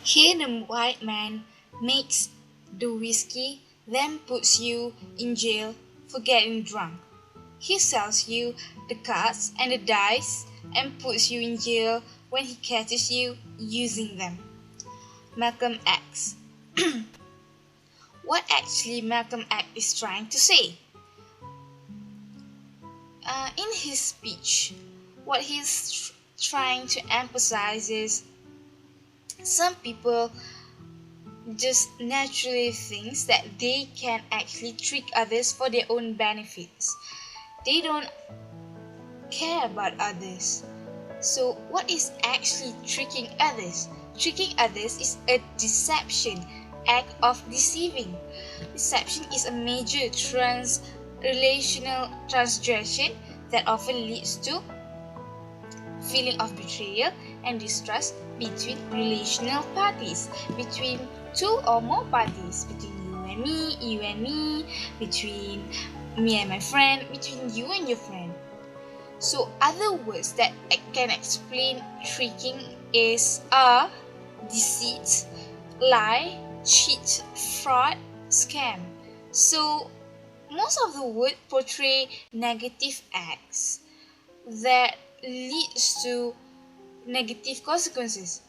Here the white man makes the whiskey, then puts you in jail for getting drunk. He sells you the cards and the dice and puts you in jail when he catches you using them. Malcolm X. What actually Malcolm X is trying to say? In his speech, what he's trying to emphasize is some people just naturally thinks that they can actually trick others for their own benefits. They don't care about others. So what is actually tricking others? Tricking others is a deception, act of deceiving. Deception is a major relational transgression that often leads to feeling of betrayal and distrust between relational parties, between two or more parties, between you and me, between me and my friend, between you and your friend. So other words that can explain tricking is deceit, lie, cheat, fraud, scam. So most of the words portray negative acts that leads to negative consequences.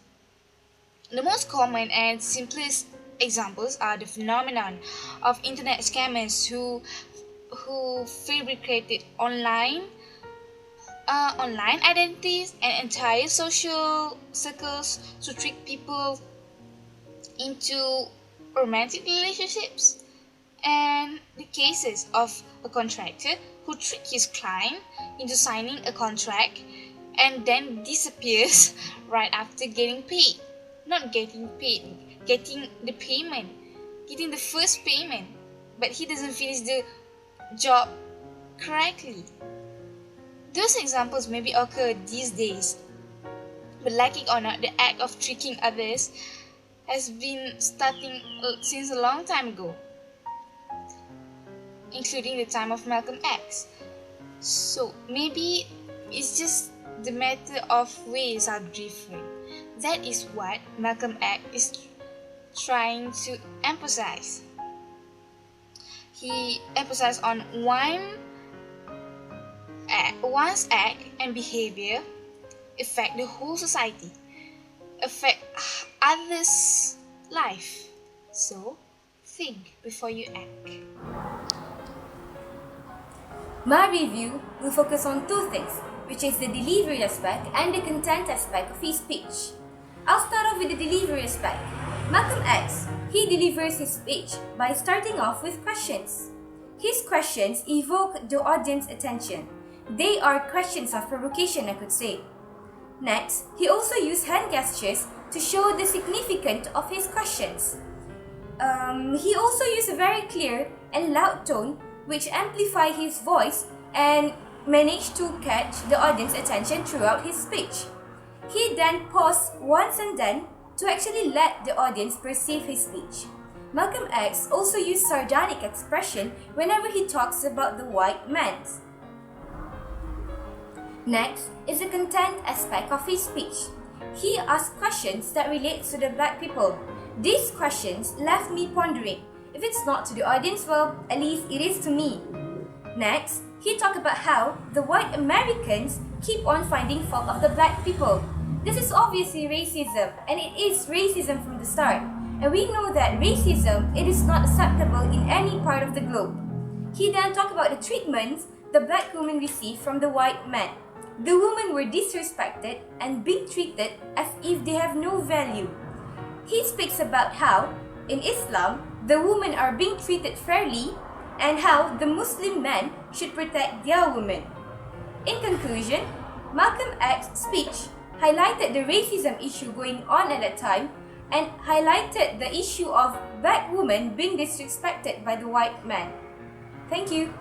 The most common and simplest examples are the phenomenon of internet scammers who fabricated online identities and entire social circles to trick people into romantic relationships, and the cases of a contractor who tricked his client into signing a contract and then disappears right after getting paid. Not getting paid, getting the payment, getting the first payment, but he doesn't finish the job correctly. Those examples maybe occur these days, but like it or not, the act of tricking others has been starting since a long time ago, including the time of Malcolm X. So maybe it's just the matter of ways are different. That is what Malcolm X is trying to emphasize. He emphasized on one's act and behavior affect the whole society, affect others' life. So think before you act. My review will focus on two things, which is the delivery aspect and the content aspect of his speech. I'll start off with the delivery aspect. Malcolm X, he delivers his speech by starting off with questions. His questions evoke the audience's attention. They are questions of provocation, I could say. Next, he also used hand gestures to show the significance of his questions. He also used a very clear and loud tone which amplified his voice and managed to catch the audience's attention throughout his speech. He then paused once and then to actually let the audience perceive his speech. Malcolm X also used sardonic expression whenever he talks about the white man. Next is the content aspect of his speech. He asked questions that relate to the black people. These questions left me pondering. If it's not to the audience, well, at least it is to me. Next, he talked about how the white Americans keep on finding fault of the black people. This is obviously racism, and it is racism from the start. And we know that racism, it is not acceptable in any part of the globe. He then talked about the treatments the black women received from the white men. The women were disrespected and being treated as if they have no value. He speaks about how, in Islam, the women are being treated fairly and how the Muslim men should protect their women. In conclusion, Malcolm X's speech highlighted the racism issue going on at that time and highlighted the issue of black women being disrespected by the white man. Thank you.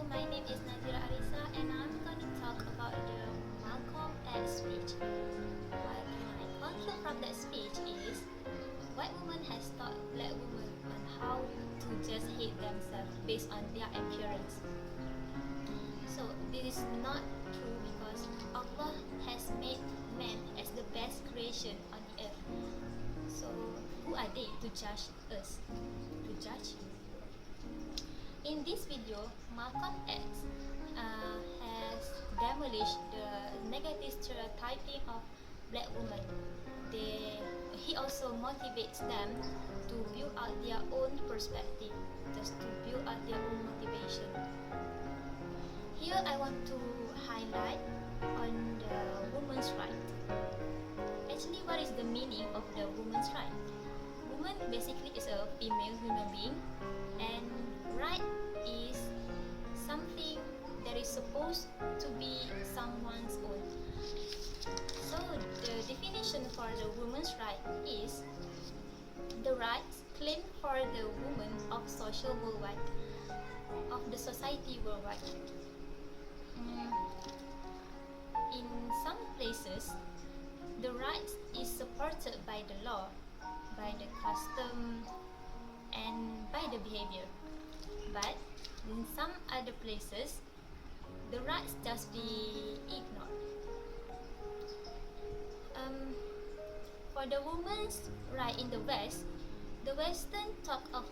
My name is Najwa Syuhada and I'm going to talk about the Malcom X speech. What I conclude from that speech is white women has taught black women on how to just hate themselves based on their appearance. So this is not true because Allah has made man as the best creation on the earth. So who are they to judge us? To judge? In this video, Malcom X has demolished the negative stereotyping of black women. He also motivates them to build out their own perspective, just to build out their own motivation. Here I want to highlight on the women's right. Actually, what is the meaning of the women's right? Woman basically is a female human being, and right is something that is supposed to be someone's own. So the definition for the woman's right is the rights claimed for the woman of social worldwide, of the society worldwide. In some places, the rights is supported by the law, by the custom, and by the behavior. But in some other places, the rights just be ignored. For the women's right in the West, the Western talk about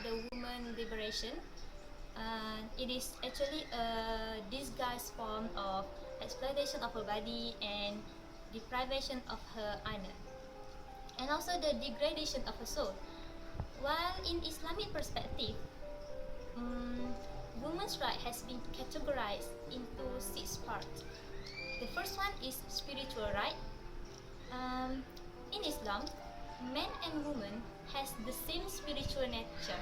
the woman liberation. It is actually a disguised form of exploitation of her body and deprivation of her honor, and also the degradation of her soul. While in Islamic perspective, women's right has been categorized into 6 parts. The first one is spiritual right. In Islam, men and women has the same spiritual nature.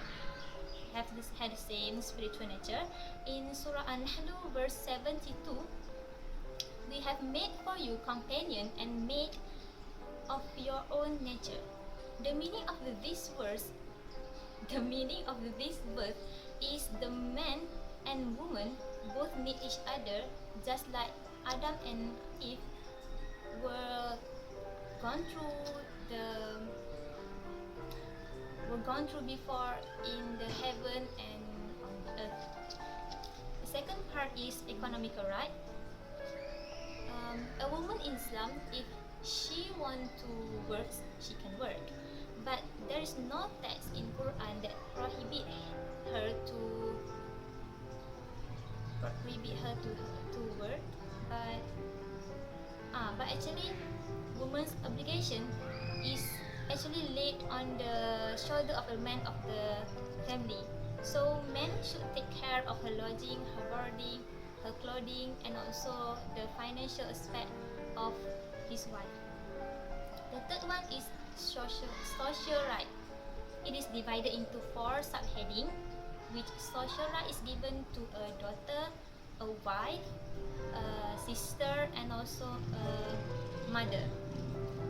Had the same spiritual nature. In Surah An-Nahl verse 72, we have made for you companion and mate of your own nature. The meaning of this verse is the man and woman both need each other, just like Adam and Eve were gone through before in the heaven and on the earth. The second part is economical right. A woman in Islam, if she want to work, she can work, but there is no text in Quran that prohibit her to work. But actually, woman's obligation is actually laid on the shoulder of the man of the family. So men should take care of her lodging, her boarding, her clothing, and also the financial aspect of his wife. The third one is social right. It is divided into 4 subheadings, which social right is given to a daughter, a wife, a sister, and also a mother.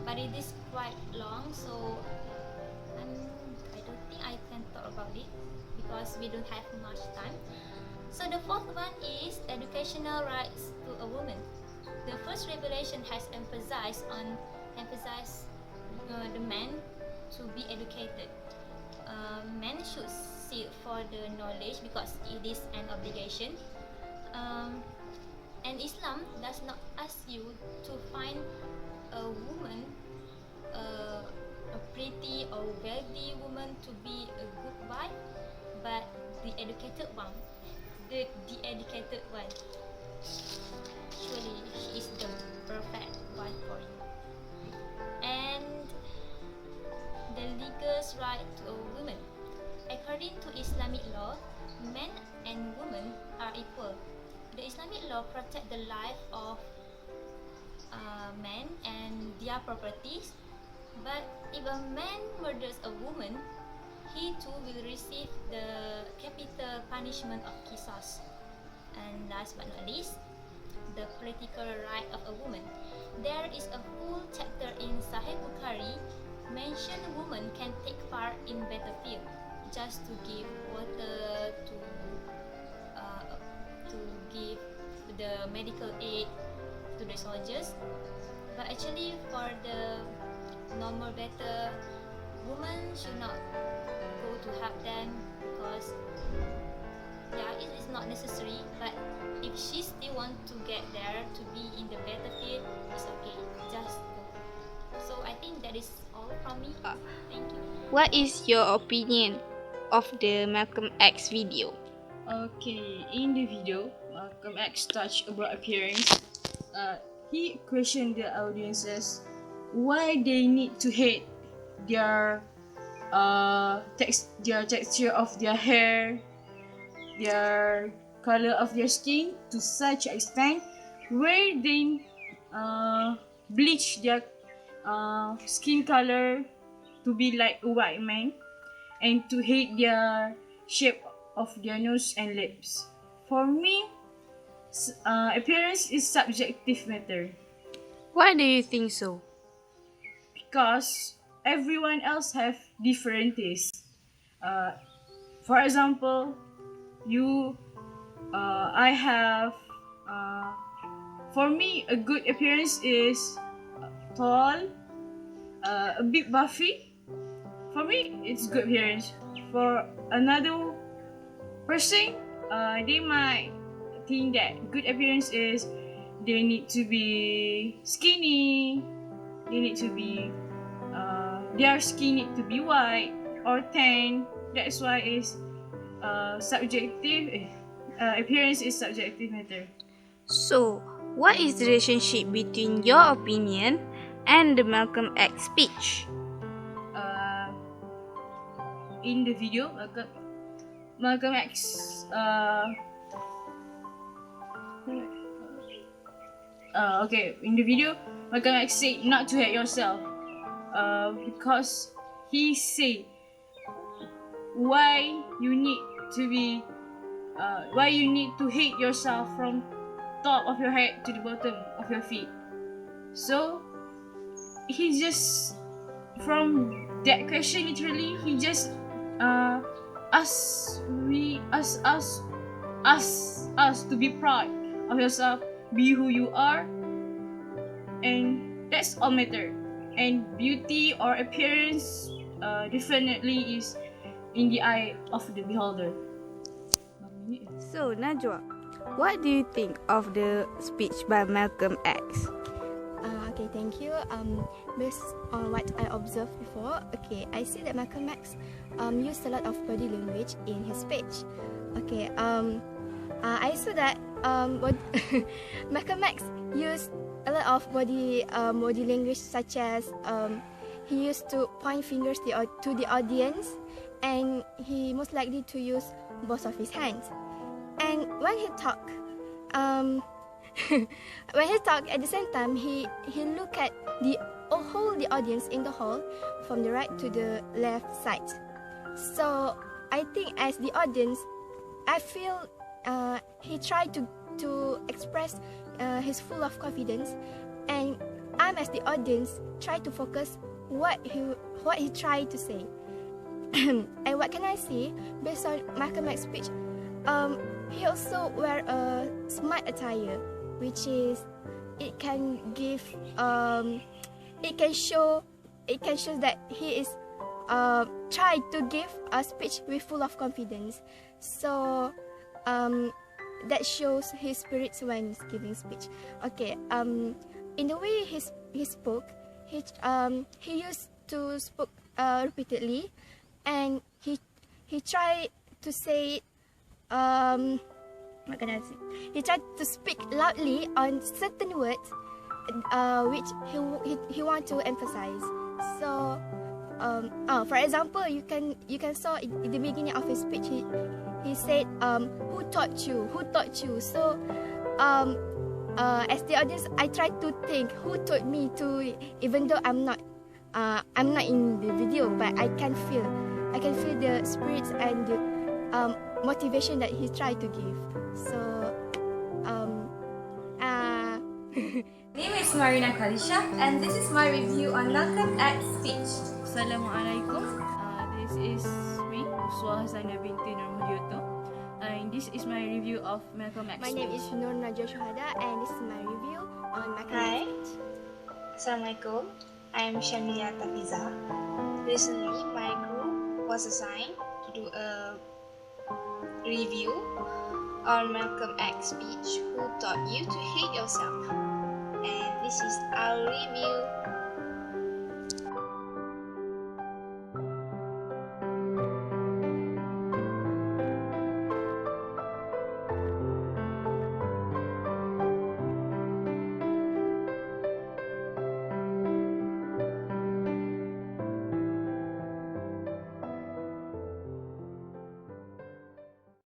But it is quite long, so I don't think I can talk about it because we don't have much time. So the fourth one is educational rights to a woman. The first revelation has emphasized the man to be educated. Men should seek for the knowledge because it is an obligation. And Islam does not ask you to find a woman, a pretty or wealthy woman to be a good wife, but the educated one. Surely she is the perfect wife for you. And the legal right to a woman. According to Islamic law, men and women are equal. The Islamic law protects the life of men and their properties, but if a man murders a woman, he too will receive the capital punishment of qisas. And last but not least, the political right of a woman. There is a full chapter in Sahih Bukhari mention women can take part in battlefield just to give water, to give the medical aid to the soldiers. But actually, for the normal battle, women should not go to help them because it's not necessary, but if she still want to get there to be in the better field, it's okay, just go. So I think that is all from me. Thank you. What is your opinion of the Malcolm X video? Okay, in the video, Malcolm X touched about appearance. He questioned the audiences why they need to hate their their texture of their hair, their color of their skin to such extent where they bleach their skin color to be like a white man and to hate their shape of their nose and lips. For me, appearance is subjective matter Why do you think so? because everyone else have different tastes. For example, I have, for me, a good appearance is tall, a bit buffy. For me, it's good appearance. For another person, they might think that good appearance is they need to be skinny, they need to be, their skin need to be white or tan. That's why it's subjective. Appearance is subjective matter. So, what is the relationship between your opinion and the Malcolm X speech? In the video, Malcolm X in the video, Malcolm X said not to hate yourself because he said why you need to hate yourself from top of your head to the bottom of your feet. So he just, from that question, literally he just ask us to be proud of yourself, be who you are, and that's all matter. And beauty or appearance definitely is in the eye of the beholder. So, Najwa, what do you think of the speech by Malcolm X? Okay, thank you. Based on what I observed before, okay, I see that Malcolm X used a lot of body language in his speech. Okay, I saw that Malcolm X used a lot of body language, such as he used to point fingers to the audience, and he most likely to use both of his hands. And when he talk, at the same time, he look at the audience in the hall from the right to the left side. So I think as the audience, I feel he tried to express his full of confidence, and I'm as the audience try to focus what he tried to say. And what can I say based on Malcolm X's speech? He also wear a smart attire, which is it can show that he is try to give a speech with full of confidence. So that shows his spirits when he's giving speech. Okay. In the way he spoke, he used to speak repeatedly, and he tried to say what can I say? He tried to speak loudly on certain words, which he want to emphasize. So, for example, you can saw in the beginning of his speech, he said, "Who taught you? Who taught you?" So, as the audience, I tried to think who taught me to, even though I'm not in the video, but I can feel the spirits and the motivation that he tried to give. So, name is Marinah Khalishah, and this is my review on Malcolm X speech. Assalamualaikum. This is me, Uswa Hasana binti Nurmudioto, and this is my review of Malcolm X. my name is Najwa Syuhada, and this is my review on Malcolm Hi. X. Assalamualaikum. I am Shamiya Tafiza. Recently, my group was assigned to do a review on Malcolm X speech, Who Taught You to Hate Yourself? And this is our review.